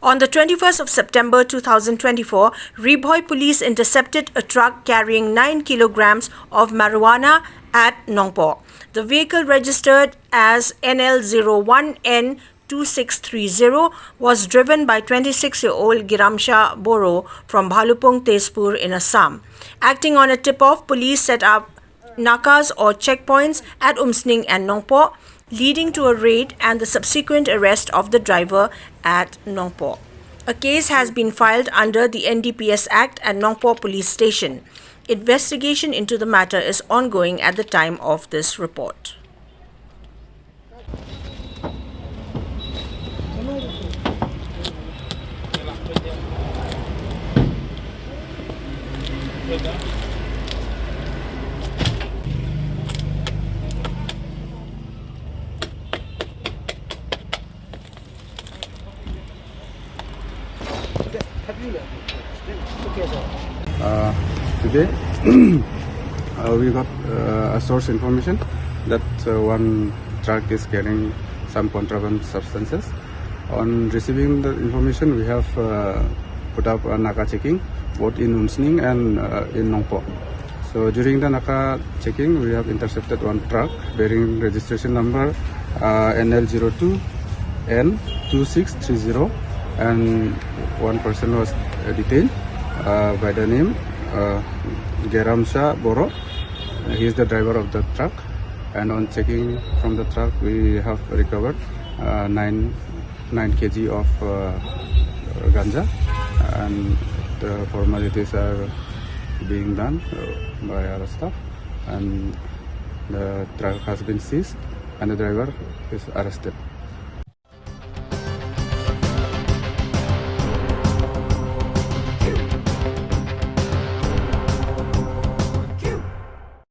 On the 21st of September 2024, Bhoi Police intercepted a truck carrying 9 kilograms of marijuana at Nongpoh. The vehicle, registered as NL01N2630, was driven by 26-year-old Geramsha Boro from Bhalupung, Tezpur in Assam. Acting on a tip-off, police set up nakas or checkpoints at Umsning and Nongpoh, leading to a raid and the subsequent arrest of the driver at Nongpoh. A case has been filed under the NDPS Act at Nongpoh Police Station. Investigation into the matter is ongoing at the time of this report. Today we got a source information that one truck is carrying some contraband substances. On receiving the information, we have put up a Naka checking both in Umsning and in Nongpoh. So during the Naka checking, we have intercepted one truck bearing registration number NL02N2630, and one person was detained by the name Geramsha Boro. He is the driver of the truck, and on checking from the truck, we have recovered 9 kg of ganja, and the formalities are being done by our staff, and the truck has been seized and the driver is arrested.